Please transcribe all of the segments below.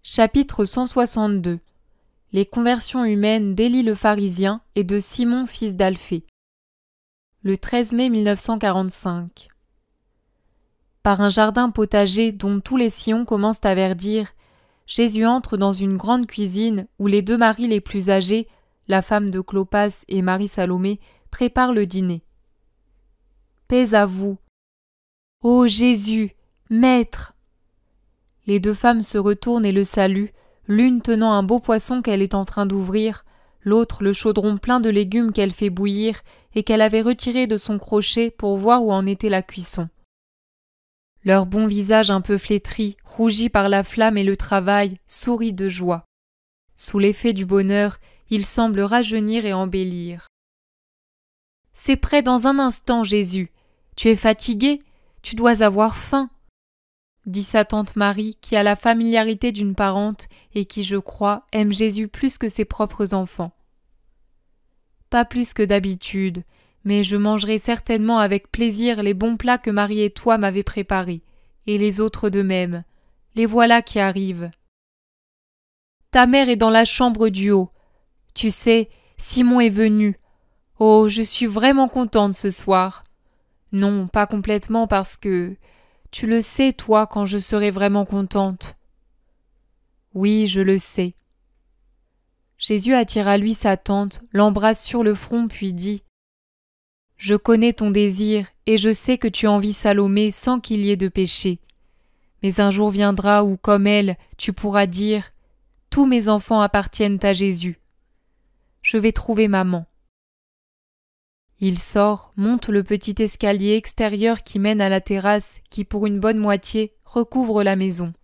Chapitre 162. Les conversions humaines d'Élie le pharisien et de Simon fils d'Alphée. Le 13 mai 1945. Par un jardin potager dont tous les sillons commencent à verdir, Jésus entre dans une grande cuisine où les deux Maries les plus âgées, la femme de Clopas et Marie-Salomé, préparent le dîner. Paix à vous. Ô Jésus, Maître! Les deux femmes se retournent et le saluent, l'une tenant un beau poisson qu'elle est en train d'ouvrir, l'autre le chaudron plein de légumes qu'elle fait bouillir et qu'elle avait retiré de son crochet pour voir où en était la cuisson. Leur bon visage un peu flétri, rougi par la flamme et le travail, sourit de joie. Sous l'effet du bonheur, ils semblent rajeunir et embellir. « C'est prêt dans un instant, Jésus. Tu es fatigué? Tu dois avoir faim. » dit sa tante Marie, qui a la familiarité d'une parente et qui, je crois, aime Jésus plus que ses propres enfants. Pas plus que d'habitude, mais je mangerai certainement avec plaisir les bons plats que Marie et toi m'avez préparés, et les autres de même. Les voilà qui arrivent. Ta mère est dans la chambre du haut. Tu sais, Simon est venu. Oh, je suis vraiment contente ce soir. Non, pas complètement parce que... Tu le sais, toi, quand je serai vraiment contente. Oui, je le sais. Jésus attire à lui sa tante, l'embrasse sur le front, puis dit « Je connais ton désir, et je sais que tu envies Salomé sans qu'il y ait de péché. Mais un jour viendra où, comme elle, tu pourras dire « Tous mes enfants appartiennent à Jésus. » Je vais trouver maman. Il sort, monte le petit escalier extérieur qui mène à la terrasse qui, pour une bonne moitié, recouvre la maison.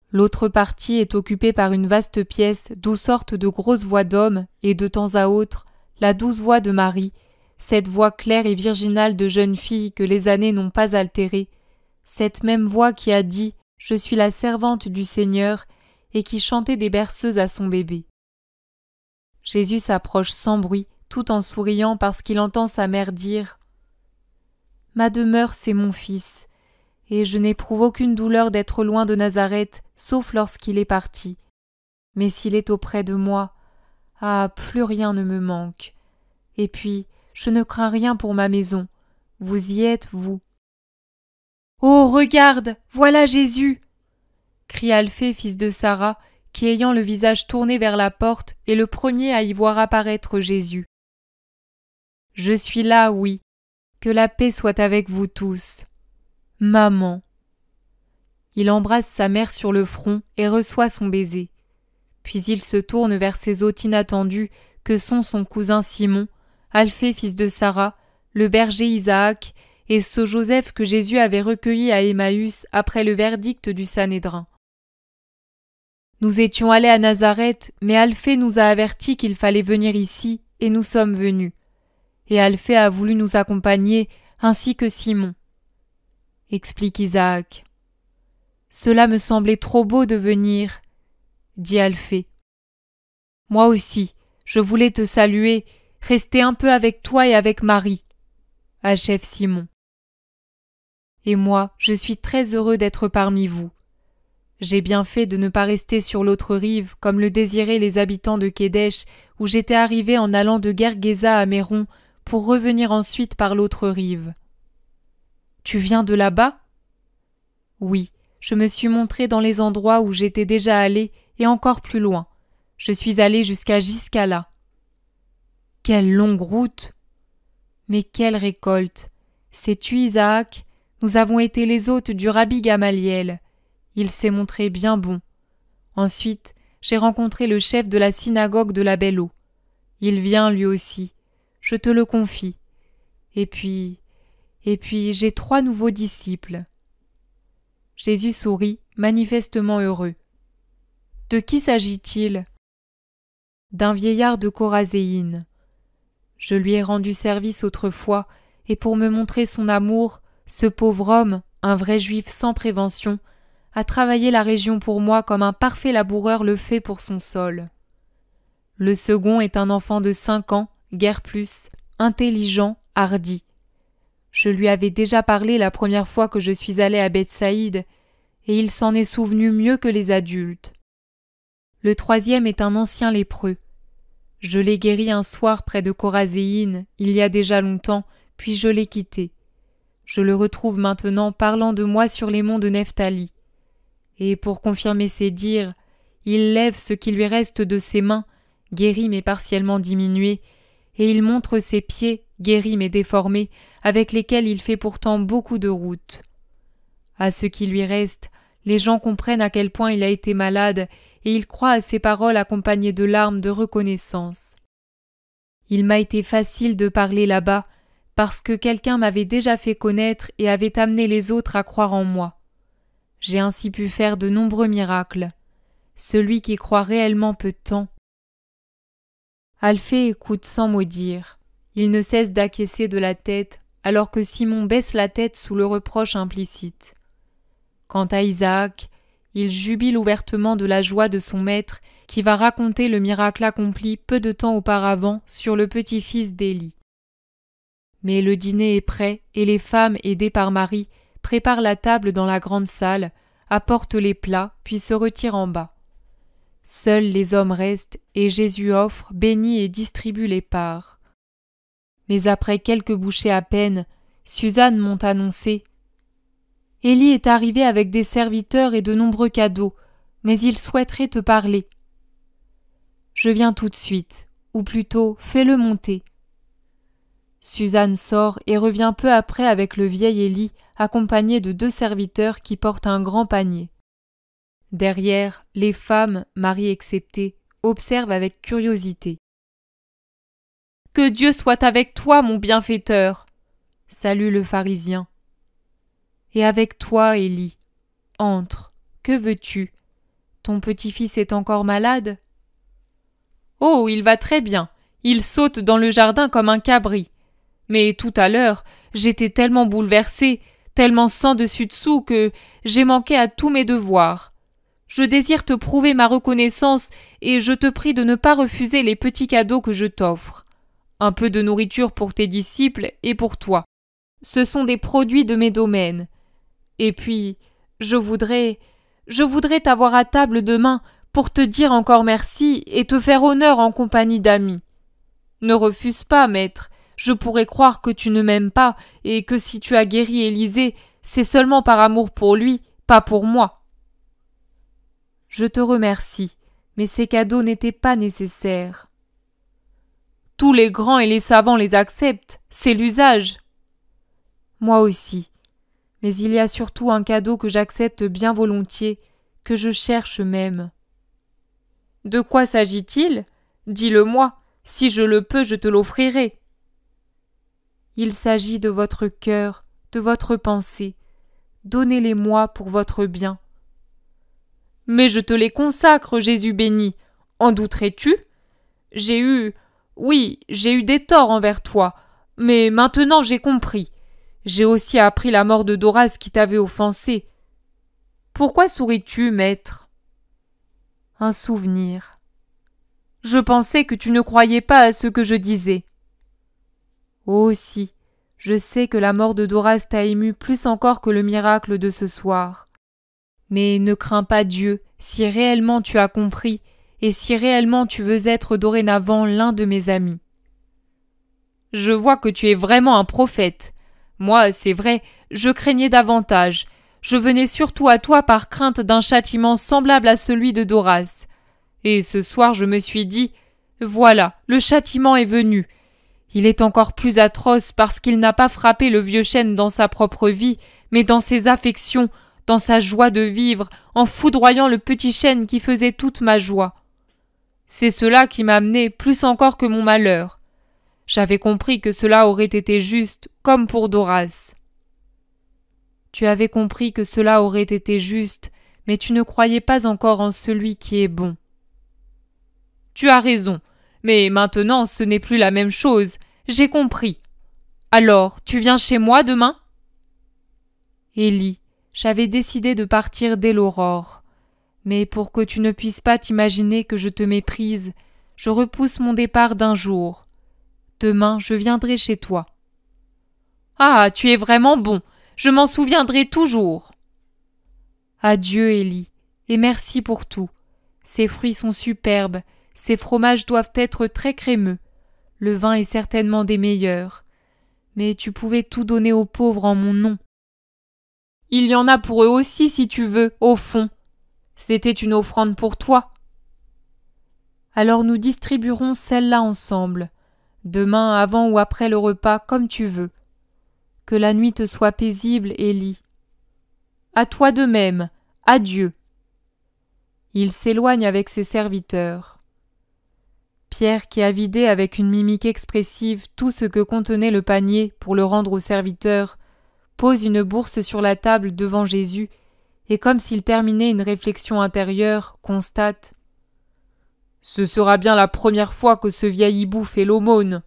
L'autre partie est occupée par une vaste pièce d'où sortent de grosses voix d'hommes et, de temps à autre, la douce voix de Marie, cette voix claire et virginale de jeune fille que les années n'ont pas altérée, cette même voix qui a dit « Je suis la servante du Seigneur » et qui chantait des berceuses à son bébé. Jésus s'approche sans bruit, tout en souriant parce qu'il entend sa mère dire « Ma demeure, c'est mon fils, et je n'éprouve aucune douleur d'être loin de Nazareth, sauf lorsqu'il est parti. Mais s'il est auprès de moi, ah, plus rien ne me manque. Et puis, je ne crains rien pour ma maison. Vous y êtes, vous. »« Oh, regarde, voilà Jésus !» crie Alphée, fils de Sarah, qui, ayant le visage tourné vers la porte, est le premier à y voir apparaître Jésus. « Je suis là, oui. Que la paix soit avec vous tous. Maman. » Il embrasse sa mère sur le front et reçoit son baiser. Puis il se tourne vers ses hôtes inattendus que sont son cousin Simon, Alphée, fils de Sarah, le berger Isaac et ce Joseph que Jésus avait recueilli à Emmaüs après le verdict du Sanhédrin. Nous étions allés à Nazareth, mais Alphée nous a avertis qu'il fallait venir ici, et nous sommes venus. Et Alphée a voulu nous accompagner, ainsi que Simon. Explique Isaac. Cela me semblait trop beau de venir, dit Alphée. Moi aussi, je voulais te saluer, rester un peu avec toi et avec Marie, achève Simon. Et moi, je suis très heureux d'être parmi vous. J'ai bien fait de ne pas rester sur l'autre rive, comme le désiraient les habitants de Kédesh, où j'étais arrivé en allant de Gergesa à Méron, pour revenir ensuite par l'autre rive. Tu viens de là-bas ? Oui, je me suis montré dans les endroits où j'étais déjà allé et encore plus loin. Je suis allé jusqu'à Giscala. Quelle longue route ! Mais quelle récolte ! Sais-tu, Isaac, nous avons été les hôtes du rabbi Gamaliel. Il s'est montré bien bon. Ensuite, j'ai rencontré le chef de la synagogue de la Belle-Eau. Il vient lui aussi. Je te le confie. Et puis, j'ai 3 nouveaux disciples. Jésus sourit, manifestement heureux. De qui s'agit-il ? D'un vieillard de Chorazéine. Je lui ai rendu service autrefois, et pour me montrer son amour, ce pauvre homme, un vrai juif sans prévention, a travaillé la région pour moi comme un parfait laboureur le fait pour son sol. Le second est un enfant de 5 ans, guère plus, intelligent, hardi. Je lui avais déjà parlé la première fois que je suis allé à Bethsaïde, et il s'en est souvenu mieux que les adultes. Le troisième est un ancien lépreux. Je l'ai guéri un soir près de Chorazéine, il y a déjà longtemps, puis je l'ai quitté. Je le retrouve maintenant parlant de moi sur les monts de Nephtali. Et pour confirmer ses dires, il lève ce qui lui reste de ses mains, guéries mais partiellement diminuées, et il montre ses pieds, guéris mais déformés, avec lesquels il fait pourtant beaucoup de route. À ce qui lui reste, les gens comprennent à quel point il a été malade, et ils croient à ses paroles accompagnées de larmes de reconnaissance. Il m'a été facile de parler là-bas, parce que quelqu'un m'avait déjà fait connaître et avait amené les autres à croire en moi. J'ai ainsi pu faire de nombreux miracles. Celui qui croit réellement peut tant. Alphée écoute sans mot dire. Il ne cesse d'acquiescer de la tête, alors que Simon baisse la tête sous le reproche implicite. Quant à Isaac, il jubile ouvertement de la joie de son maître qui va raconter le miracle accompli peu de temps auparavant sur le petit-fils d'Élie. Mais le dîner est prêt et les femmes, aidées par Marie, préparent la table dans la grande salle, apportent les plats, puis se retirent en bas. Seuls les hommes restent et Jésus offre, bénit et distribue les parts. Mais après quelques bouchées à peine, Suzanne m'ont annoncé « Élie est arrivé avec des serviteurs et de nombreux cadeaux, mais il souhaiterait te parler. » « Je viens tout de suite, ou plutôt fais-le monter. » Suzanne sort et revient peu après avec le vieil Élie, accompagné de 2 serviteurs qui portent un grand panier. Derrière, les femmes, Marie exceptée, observent avec curiosité. « Que Dieu soit avec toi, mon bienfaiteur !» salue le pharisien. « Et avec toi, Élie. Entre. Que veux-tu? Ton petit-fils est encore malade ?»« Oh, il va très bien. Il saute dans le jardin comme un cabri. Mais tout à l'heure, j'étais tellement bouleversée, tellement sans dessus-dessous que j'ai manqué à tous mes devoirs. Je désire te prouver ma reconnaissance et je te prie de ne pas refuser les petits cadeaux que je t'offre. Un peu de nourriture pour tes disciples et pour toi. Ce sont des produits de mes domaines. Et puis, je voudrais t'avoir à table demain pour te dire encore merci et te faire honneur en compagnie d'amis. Ne refuse pas, maître. Je pourrais croire que tu ne m'aimes pas et que si tu as guéri Élisée, c'est seulement par amour pour lui, pas pour moi. » Je te remercie, mais ces cadeaux n'étaient pas nécessaires. Tous les grands et les savants les acceptent, c'est l'usage. Moi aussi, mais il y a surtout un cadeau que j'accepte bien volontiers, que je cherche même. De quoi s'agit-il? Dis-le-moi, si je le peux, je te l'offrirai. Il s'agit de votre cœur, de votre pensée. Donnez-les-moi pour votre bien. Mais je te les consacre, Jésus béni. En douterais-tu? J'ai eu des torts envers toi, mais maintenant j'ai compris. J'ai aussi appris la mort de Doras qui t'avait offensé. Pourquoi souris-tu, maître? Un souvenir. Je pensais que tu ne croyais pas à ce que je disais. Oh si, je sais que la mort de Doras t'a ému plus encore que le miracle de ce soir. Mais ne crains pas Dieu, si réellement tu as compris, et si réellement tu veux être dorénavant l'un de mes amis. Je vois que tu es vraiment un prophète. Moi, c'est vrai, je craignais davantage. Je venais surtout à toi par crainte d'un châtiment semblable à celui de Doras. Et ce soir je me suis dit, voilà, le châtiment est venu. Il est encore plus atroce parce qu'il n'a pas frappé le vieux chêne dans sa propre vie, mais dans ses affections, dans sa joie de vivre, en foudroyant le petit chêne qui faisait toute ma joie. C'est cela qui m'a amené plus encore que mon malheur. J'avais compris que cela aurait été juste, comme pour Doras. Tu avais compris que cela aurait été juste, mais tu ne croyais pas encore en celui qui est bon. Tu as raison, mais maintenant ce n'est plus la même chose, j'ai compris. Alors, tu viens chez moi demain? Élie, j'avais décidé de partir dès l'aurore. Mais pour que tu ne puisses pas t'imaginer que je te méprise, je repousse mon départ d'1 jour. Demain, je viendrai chez toi. Ah, tu es vraiment bon, je m'en souviendrai toujours. Adieu, Élie, et merci pour tout. Ces fruits sont superbes, ces fromages doivent être très crémeux. Le vin est certainement des meilleurs. Mais tu pouvais tout donner aux pauvres en mon nom. Il y en a pour eux aussi, si tu veux, au fond. C'était une offrande pour toi. Alors nous distribuerons celle-là ensemble, demain avant ou après le repas, comme tu veux. Que la nuit te soit paisible, Élie. À toi de même. Adieu. Il s'éloigne avec ses serviteurs. Pierre, qui a vidé avec une mimique expressive tout ce que contenait le panier pour le rendre aux serviteurs, pose une bourse sur la table devant Jésus et, comme s'il terminait une réflexion intérieure, constate « Ce sera bien la première fois que ce vieil hibou fait l'aumône. »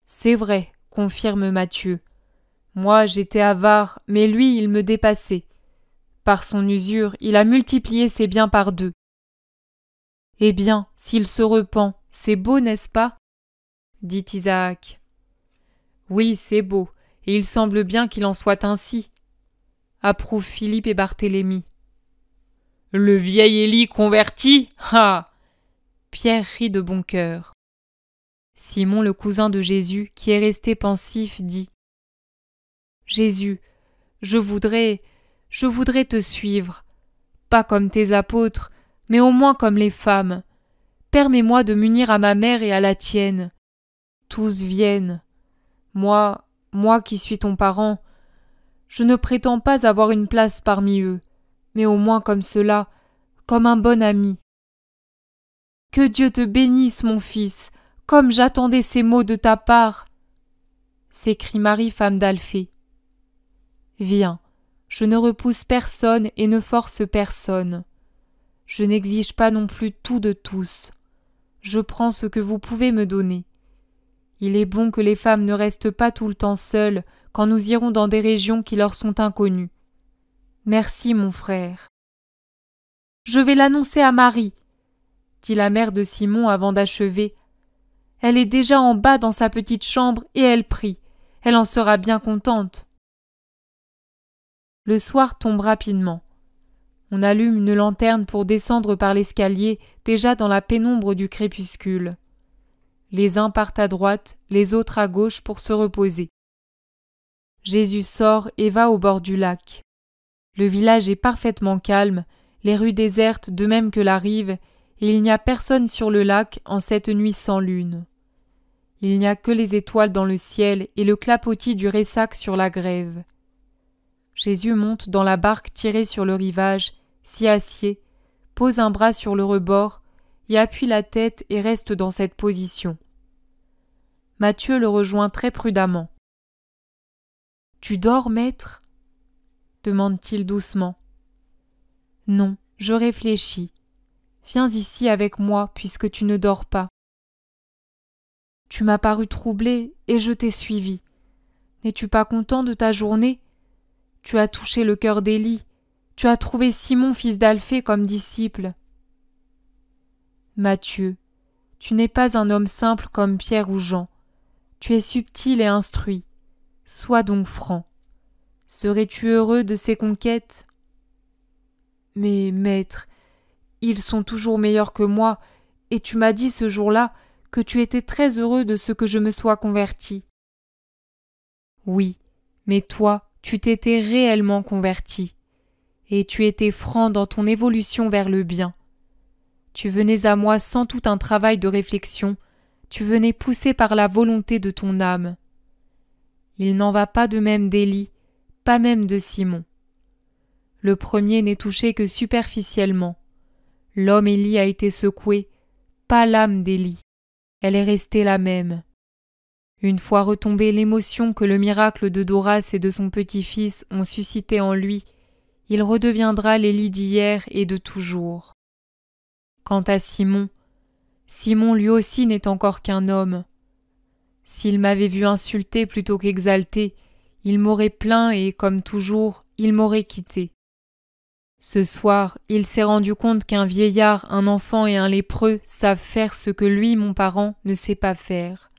C'est vrai, confirme Matthieu. Moi, j'étais avare, mais lui, il me dépassait. Par son usure, il a multiplié ses biens par 2. Eh bien, s'il se repent, c'est beau, n'est-ce pas? Dit Isaac. Oui, c'est beau, et il semble bien qu'il en soit ainsi, approuvent Philippe et Barthélemy. Le vieil Élie converti? Ah! Pierre rit de bon cœur. Simon, le cousin de Jésus, qui est resté pensif, dit Jésus, je voudrais te suivre, pas comme tes apôtres, mais au moins comme les femmes. Permets-moi de m'unir à ma mère et à la tienne. Tous viennent. Moi qui suis ton parent, je ne prétends pas avoir une place parmi eux, mais au moins comme cela, comme un bon ami. Que Dieu te bénisse, mon fils, comme j'attendais ces mots de ta part, s'écrie Marie, femme d'Alphée. Viens, je ne repousse personne et ne force personne. Je n'exige pas non plus tout de tous. Je prends ce que vous pouvez me donner. Il est bon que les femmes ne restent pas tout le temps seules quand nous irons dans des régions qui leur sont inconnues. Merci, mon frère. Je vais l'annoncer à Marie, dit la mère de Simon avant d'achever. Elle est déjà en bas dans sa petite chambre et elle prie. Elle en sera bien contente. Le soir tombe rapidement. On allume une lanterne pour descendre par l'escalier, déjà dans la pénombre du crépuscule. Les uns partent à droite, les autres à gauche pour se reposer. Jésus sort et va au bord du lac. Le village est parfaitement calme, les rues désertes de même que la rive, et il n'y a personne sur le lac en cette nuit sans lune. Il n'y a que les étoiles dans le ciel et le clapotis du ressac sur la grève. Jésus monte dans la barque tirée sur le rivage, s'y assied, pose un bras sur le rebord, y appuie la tête et reste dans cette position. Matthieu le rejoint très prudemment. « Tu dors, maître » demande-t-il doucement. « Non, je réfléchis. Viens ici avec moi puisque tu ne dors pas. » Tu m'as paru troublé et je t'ai suivi. N'es-tu pas content de ta journée? Tu as touché le cœur d'Élie. Tu as trouvé Simon, fils d'Alphée, comme disciple. Matthieu, tu n'es pas un homme simple comme Pierre ou Jean. Tu es subtil et instruit. Sois donc franc. Serais-tu heureux de ces conquêtes? Mais, maître, ils sont toujours meilleurs que moi, et tu m'as dit ce jour-là que tu étais très heureux de ce que je me sois converti. Oui, mais toi, tu t'étais réellement converti, et tu étais franc dans ton évolution vers le bien. Tu venais à moi sans tout un travail de réflexion, tu venais poussé par la volonté de ton âme. Il n'en va pas de même d'Élie, pas même de Simon. Le premier n'est touché que superficiellement. L'homme Élie a été secoué, pas l'âme d'Élie. Elle est restée la même. Une fois retombée l'émotion que le miracle de Doras et de son petit-fils ont suscité en lui, il redeviendra l'Élie d'hier et de toujours. Quant à Simon, Simon lui aussi n'est encore qu'un homme. S'il m'avait vu insulté plutôt qu'exalté, il m'aurait plaint et, comme toujours, il m'aurait quitté. Ce soir, il s'est rendu compte qu'un vieillard, un enfant et un lépreux savent faire ce que lui, mon parent, ne sait pas faire.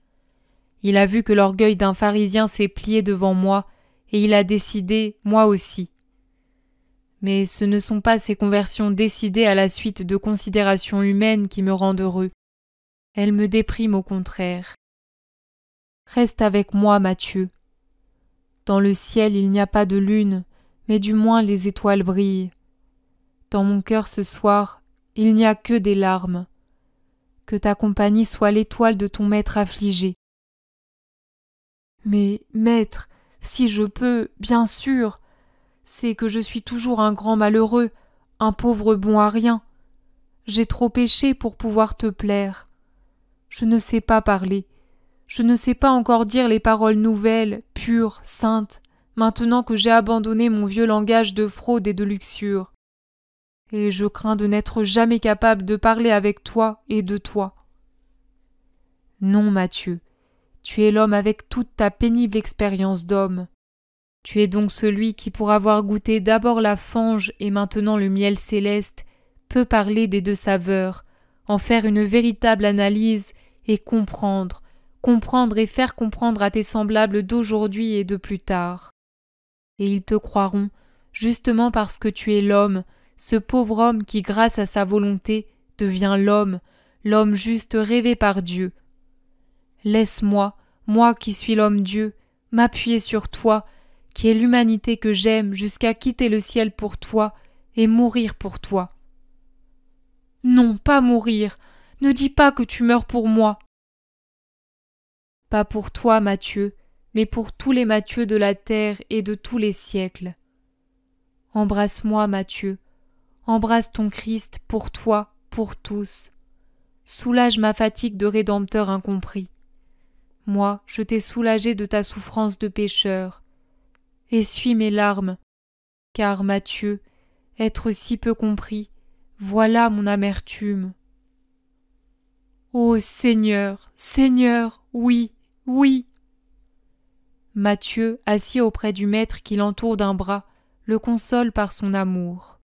Il a vu que l'orgueil d'un pharisien s'est plié devant moi, et il a décidé, moi aussi. Mais ce ne sont pas ces conversions décidées à la suite de considérations humaines qui me rendent heureux. Elles me dépriment au contraire. Reste avec moi, Mathieu. Dans le ciel il n'y a pas de lune, mais du moins les étoiles brillent. Dans mon cœur ce soir, il n'y a que des larmes. Que ta compagnie soit l'étoile de ton maître affligé. Mais, maître, si je peux, bien sûr, c'est que je suis toujours un grand malheureux, un pauvre bon à rien. J'ai trop péché pour pouvoir te plaire. Je ne sais pas parler. Je ne sais pas encore dire les paroles nouvelles, pures, saintes, maintenant que j'ai abandonné mon vieux langage de fraude et de luxure. Et je crains de n'être jamais capable de parler avec toi et de toi. Non, Mathieu, tu es l'homme avec toute ta pénible expérience d'homme. Tu es donc celui qui, pour avoir goûté d'abord la fange et maintenant le miel céleste, peut parler des deux saveurs, en faire une véritable analyse et comprendre et faire comprendre à tes semblables d'aujourd'hui et de plus tard. Et ils te croiront, justement parce que tu es l'homme, ce pauvre homme qui, grâce à sa volonté, devient l'homme juste rêvé par Dieu. Laisse-moi, moi qui suis l'homme-dieu, m'appuyer sur toi, qui est l'humanité que j'aime jusqu'à quitter le ciel pour toi et mourir pour toi. Non, pas mourir, ne dis pas que tu meurs pour moi. Pas pour toi, Mathieu, mais pour tous les Mathieu de la terre et de tous les siècles. Embrasse-moi, Mathieu, embrasse ton Christ pour toi, pour tous. Soulage ma fatigue de rédempteur incompris. Moi, je t'ai soulagé de ta souffrance de pécheur. Essuie mes larmes, car, Mathieu, être si peu compris, voilà mon amertume. Ô Seigneur, Seigneur, oui, oui. Mathieu, assis auprès du maître qui l'entoure d'un bras, le console par son amour.